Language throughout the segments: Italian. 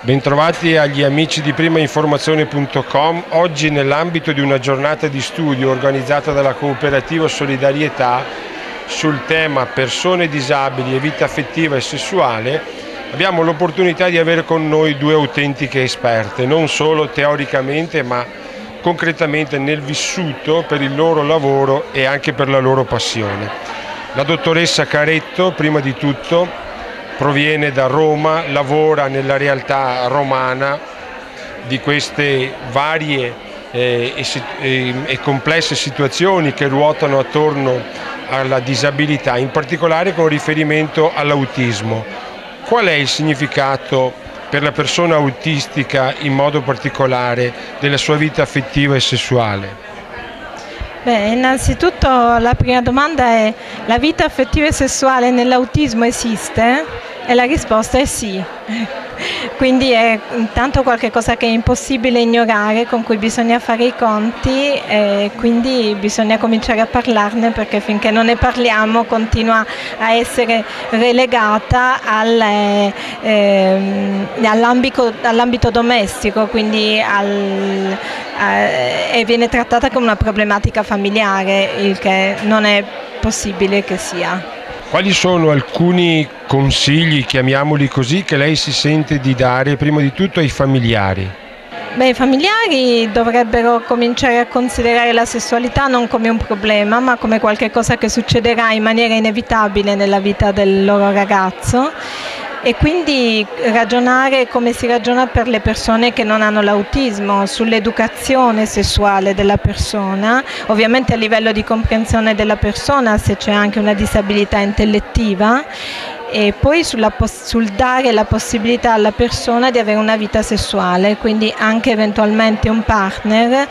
Bentrovati agli amici di primainformazione.com. Oggi, nell'ambito di una giornata di studio organizzata dalla cooperativa Solidarietà sul tema persone disabili e vita affettiva e sessuale, abbiamo l'opportunità di avere con noi due autentiche esperte, non solo teoricamente ma concretamente nel vissuto per il loro lavoro e anche per la loro passione. La dottoressa Caretto, prima di tutto, proviene da Roma, lavora nella realtà romana di queste varie e complesse situazioni che ruotano attorno alla disabilità, in particolare con riferimento all'autismo. Qual è il significato per la persona autistica, in modo particolare, della sua vita affettiva e sessuale? Beh, innanzitutto la prima domanda è: la vita affettiva e sessuale nell'autismo esiste? E la risposta è sì. Quindi è intanto qualcosa che è impossibile ignorare, con cui bisogna fare i conti, e quindi bisogna cominciare a parlarne, perché finché non ne parliamo continua a essere relegata all'ambito domestico, quindi e viene trattata come una problematica familiare, il che non è possibile che sia. Quali sono alcuni consigli, chiamiamoli così, che lei si sente di dare prima di tutto ai familiari? Beh, i familiari dovrebbero cominciare a considerare la sessualità non come un problema, ma come qualcosa che succederà in maniera inevitabile nella vita del loro ragazzo, e quindi ragionare come si ragiona per le persone che non hanno l'autismo, sull'educazione sessuale della persona, ovviamente a livello di comprensione della persona se c'è anche una disabilità intellettiva, e poi sul dare la possibilità alla persona di avere una vita sessuale, quindi anche eventualmente un partner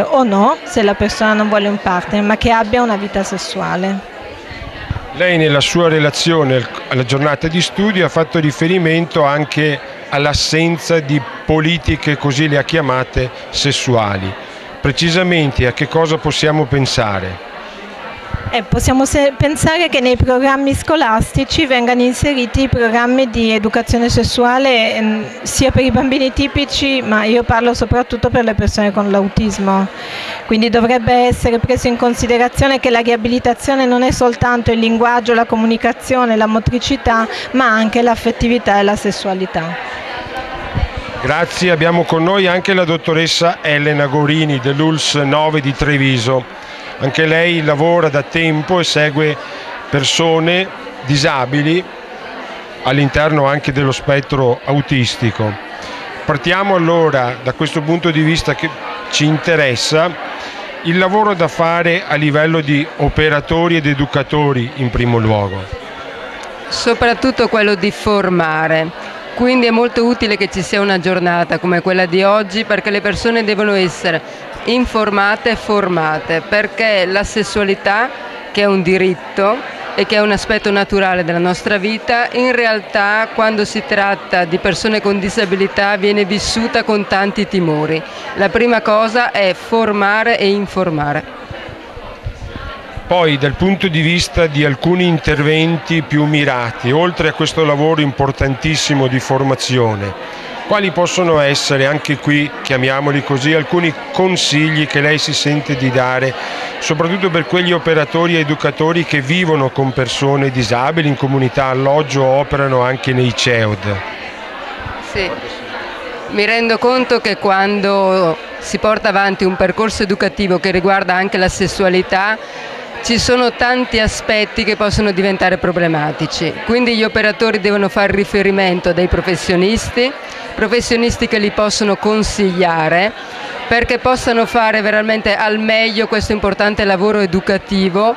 o no, se la persona non vuole un partner, ma che abbia una vita sessuale. Lei, nella sua relazione alla giornata di studio, ha fatto riferimento anche all'assenza di politiche, così le ha chiamate, sessuali. Precisamente a che cosa possiamo pensare? Possiamo pensare che nei programmi scolastici vengano inseriti programmi di educazione sessuale sia per i bambini tipici, ma io parlo soprattutto per le persone con l'autismo. Quindi dovrebbe essere preso in considerazione che la riabilitazione non è soltanto il linguaggio, la comunicazione, la motricità, ma anche l'affettività e la sessualità. Grazie, abbiamo con noi anche la dottoressa Elena Gorini dell'ULSS 9 di Treviso. Anche lei lavora da tempo e segue persone disabili all'interno anche dello spettro autistico. Partiamo allora da questo punto di vista che ci interessa, il lavoro da fare a livello di operatori ed educatori in primo luogo. Soprattutto quello di formare. Quindi è molto utile che ci sia una giornata come quella di oggi, perché le persone devono essere informate e formate, perché la sessualità, che è un diritto e che è un aspetto naturale della nostra vita, in realtà quando si tratta di persone con disabilità viene vissuta con tanti timori. La prima cosa è formare e informare. Poi, dal punto di vista di alcuni interventi più mirati, oltre a questo lavoro importantissimo di formazione, quali possono essere, anche qui chiamiamoli così, alcuni consigli che lei si sente di dare, soprattutto per quegli operatori e educatori che vivono con persone disabili in comunità alloggio o operano anche nei CEOD? Sì, mi rendo conto che quando si porta avanti un percorso educativo che riguarda anche la sessualità, ci sono tanti aspetti che possono diventare problematici, quindi gli operatori devono fare riferimento a dei professionisti che li possono consigliare perché possano fare veramente al meglio questo importante lavoro educativo,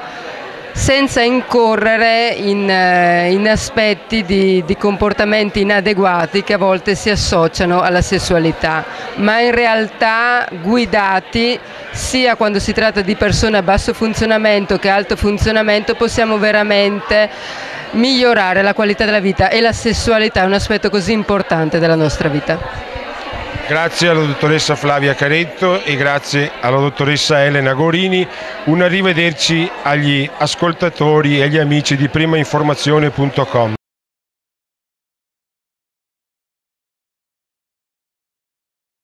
senza incorrere in aspetti di comportamenti inadeguati che a volte si associano alla sessualità, ma in realtà guidati, sia quando si tratta di persone a basso funzionamento che alto funzionamento, possiamo veramente migliorare la qualità della vita, e la sessualità è un aspetto così importante della nostra vita. Grazie alla dottoressa Flavia Caretto e grazie alla dottoressa Elena Gorini. Un arrivederci agli ascoltatori e agli amici di primainformazione.com.